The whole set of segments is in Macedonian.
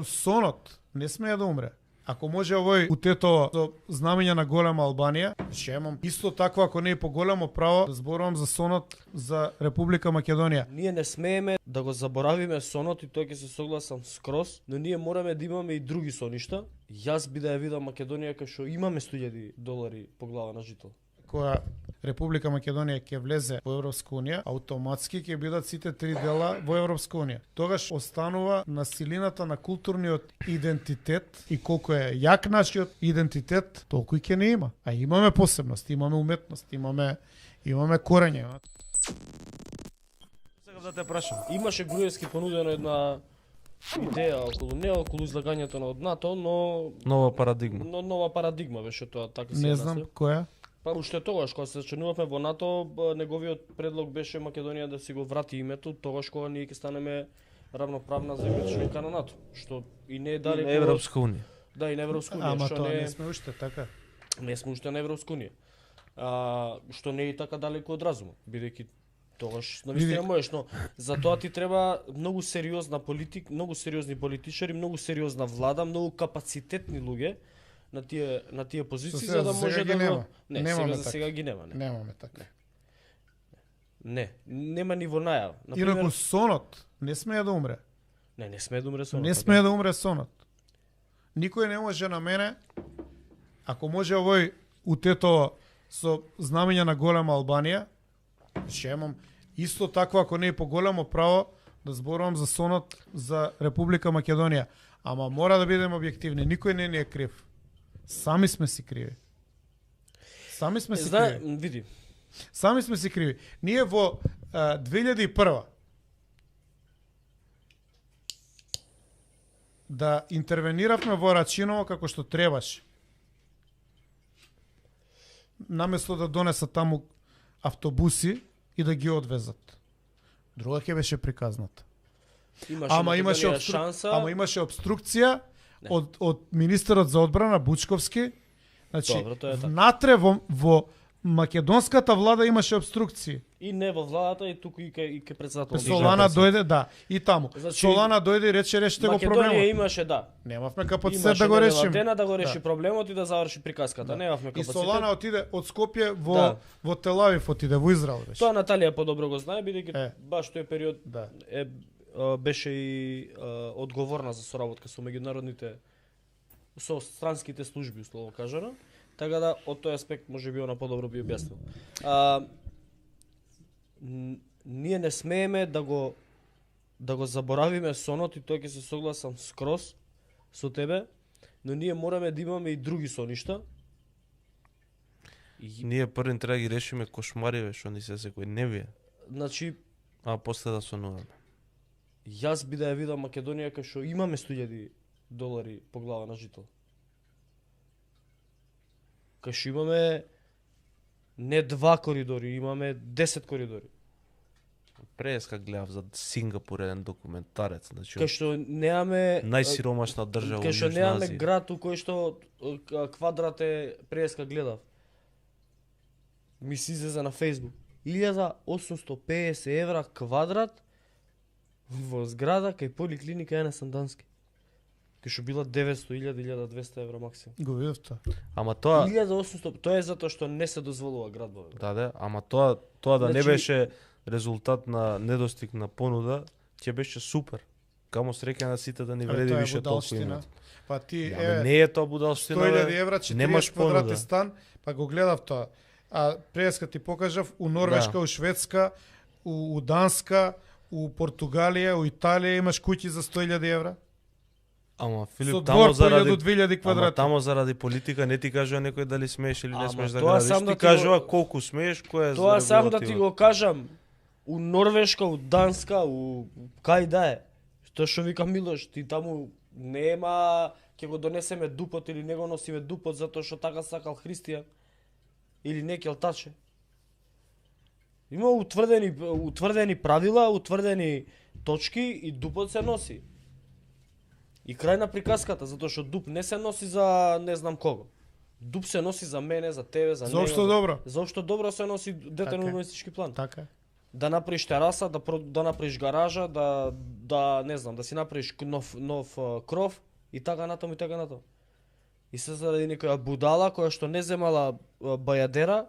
сонот не смее да умре. Ако може овој утето со знамење на голема Албанија, ќе имам исто такво, ако не и поголемо право да зборувам за сонот за Република Македонија. Ние не смееме да го заборавиме сонот и тој ќе се согласам скроз, но ние мораме да имаме и други соништа. Јас би да ја видам Македонија кај што имаме $100,000 по глава на жител. Која Република Македонија ќе влезе во Европска унија, автоматски ќе бидат сите три дела во Европска унија. Тогаш останува на силината на културниот идентитет и колку е јак нашиот идентитет, толку и ќе не има. А имаме посебност, имаме уметност, имаме корење. Сакам да те прашам. Имаше Груевски понудено една идеја околу излагањето на од НАТО, но Нова парадигма. но нова парадигма беше тоа, така се Не знам која. Па уште тогаш кога се зачленувавме во НАТО, неговиот предлог беше Македонија да си го врати името, тогаш кога ние ќе станеме равноправна земја членка на НАТО, што и не е далеко Европска унија. Да, и на Европска унија, Ама што тоа не сме уште така. не сме уште на Европска унија. Што не е и така далеко од разумот, бидејќи тогаш навистина можеш, но за тоа ти треба многу сериозна политик, многу сериозни политичари, многу сериозна влада, многу капацитетни луѓе на тие позиции за да може да го Немаме за сега ги нема. Немаме така. Нема ни во најава. Инаку сонот не смее да умре. Не смее да умре сонот. Не смее да умре сонот. Никој не може на мене, ако може овој утето со знамење на голема Албанија, ќе имам исто такво, ако не и поголемо право да зборувам за сонот за Република Македонија. Ама мора да бидеме објективни, никој не ни е крив. Сами сме си криви. Сами сме си криви. Види. Сами сме си криви. Ние во 2001 да интервениравме во Рачиново како што требаше. Наместо да донесат таму автобуси и да ги одвезат. Друга ќе беше приказната. Имаше обструкција од министерот за одбрана Бучковски. Значи, Добро, внатре во македонската влада имаше обструкции. И не во владата, и туку и ке председател. Солана дојде, да, и таму. Значи, Солана дојде и рече решите го проблемот. Македонија имаше, да. Немавме капацитет да го решиме. Имаше да го реши проблемот и да заврши приказката. Немавме капацитет. И Солана отиде од Скопје во Телавив, отиде во Израел беше. Тоа Наталија подобро го знае, бидејќи баш тој период беше и одговорна за соработка со меѓународните со странските служби, условно кажано. Така да од тој аспект може би она подобро би објаснил. Ние не смееме да го заборавиме сонот и тој ќе се согласам скроз со тебе, но ние мораме да имаме и други соништа. Ние првин треба ги решиме кошмариве што ни се секој не вие. Значи, а после да сонуваме. Јас би да ја видам Македонија кај што имаме $100,000 по глава на жител. Кај што имаме не 2 коридори, имаме 10 коридори. Преска гледав за Сингапур еден документарец, значи. Кај што неаме најсиромашна држава во Јужна Азија. Кај што неаме град у кој што квадрат е преска гледав. Ми се излезе на Facebook. 1850 евра квадрат во зграда кај поликлиника Ене Сандански. Кај што била 900-1200 евра максимум. Го видов тоа. Ама тоа 1800, тоа е затоа што не се дозволува град во Белград. Да, ама тоа да не беше резултат на недостиг на понуда, ќе беше супер. Камо среќа на сите да ни вреди више толку има. Па ти не е тоа будалштина. 100,000 евра, 40 квадратни стан, па го гледав тоа. А преска ти покажав у Норвешка, у Шведска, у Данска, у Португалија, у Италија имаш куќи за 100,000 евра. Ама Филип, тамо заради политика не ти кажува некој дали смееш или не смееш да градиш, ти кажува колку смееш, кој е за тоа сам да ти го кажам. У Норвешка, у Данска, у кај да е. Што што вика Милош, ти таму нема ќе го донесеме дупот или не го носиме дупот затоа што така сакал христијан или не келтаче. Има утврдени правила, утврдени точки и дупот се носи. И крај на приказката, затоа што дуп не се носи за не знам кого. Дуп се носи за мене, за тебе, за него. За општо добро. За општо добро се носи детен урбанистички план. Така. да направиш тераса, да направиш гаража, да не знам, да си направиш нов кров и така натаму и така натаму. И се заради некоја будала која што не земала бајадера,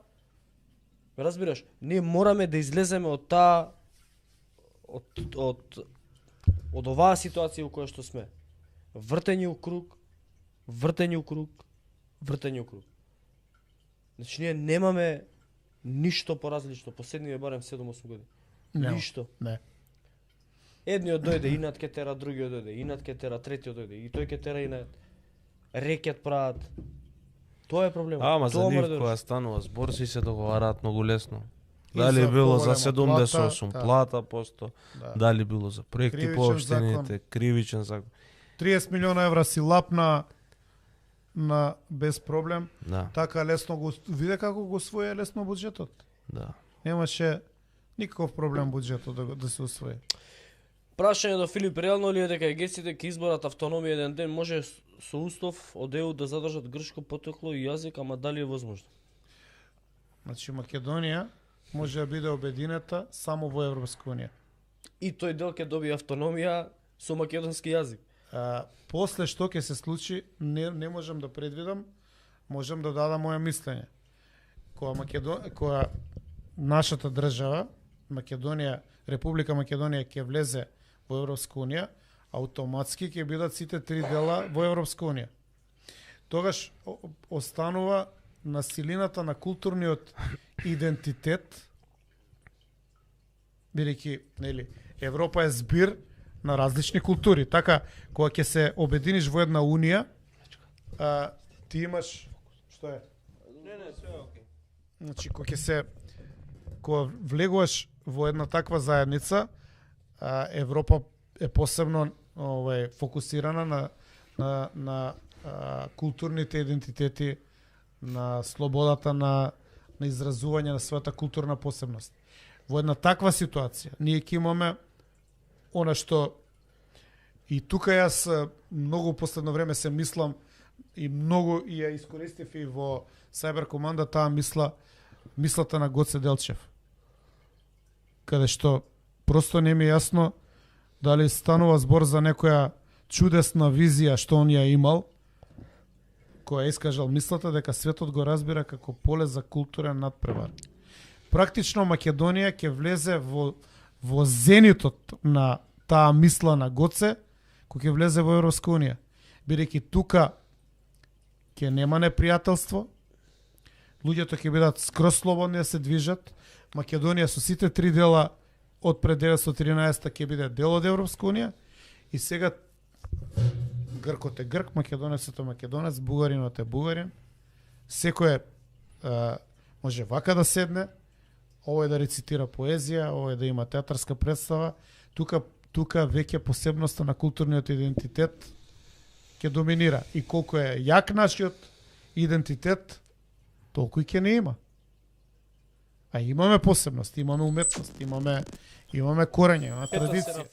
разбираш, ние мораме да излеземе од таа од оваа ситуација во која што сме. Вртење у круг, вртење у круг, вртење у круг. Значи ние немаме ништо поразлично последниве барем 7-8 години. Ништо. Не. Едниот дојде, инат ке тера, другиот дојде, инат ке тера, третиот дојде, и тој ке тера инат. Рекет прават. Тоа е проблемот. Ама за нив која станува збор си се договараат многу лесно. Дали било за 78 плата посто, дали било за проекти по општините, кривичен закон. 30 милиона евра си лапна на без проблем. Да. Така лесно го виде како го освои лесно буџетот. Да. Немаше никаков проблем буџетот да се освои. Прашање до Филип, реално ли е дека егесите ќе изборат автономија еден ден, може со устав од ЕУ да задржат грчко потекло и јазик, ама дали е возможно? Значи Македонија може да биде обединета само во Европска унија. И тој дел ќе добие автономија со македонски јазик. После што ќе се случи, не можам да предвидам, можам да дадам моја мислење. Кога нашата држава, Македонија, Република Македонија ќе влезе во Европска унија, автоматски ќе бидат сите три дела во Европска унија. Тогаш останува на силината на културниот идентитет, бидејќи нели Европа е збир на различни култури. Така, кога ќе се обединиш во една унија, ти имаш што е? Не, све е окей. Значи, кога влегуваш во една таква заедница, Европа е посебно фокусирана на културните идентитети, на слободата на изразување на својата културна посебност. Во една таква ситуација, ние ќе имаме она што и тука јас многу последно време се мислам и многу и ја искористив и во Cyber команда таа мислата на Гоце Делчев. Каде што просто не ми е јасно дали станува збор за некоја чудесна визија што он ја имал, која искажал мислата дека светот го разбира како поле за културен надпревар. Практично Македонија ќе влезе во зенитот на таа мисла на Гоце, кој ќе влезе во Европска унија. Бидејќи тука ќе нема непријателство, луѓето ќе бидат скроз слободни да се движат, Македонија со сите три дела од пред 1913 ќе биде дел од Европска унија и сега Гркот е грк, македонецот е македонец, бугаринот е бугарин. Секој може вака да седне, овој да рецитира поезија, овој да има театарска представа. Тука веќе посебноста на културниот идентитет ќе доминира. И колку е јак нашиот идентитет, толку и ќе не има. А имаме посебност, имаме уметност, имаме корење, имаме традиција.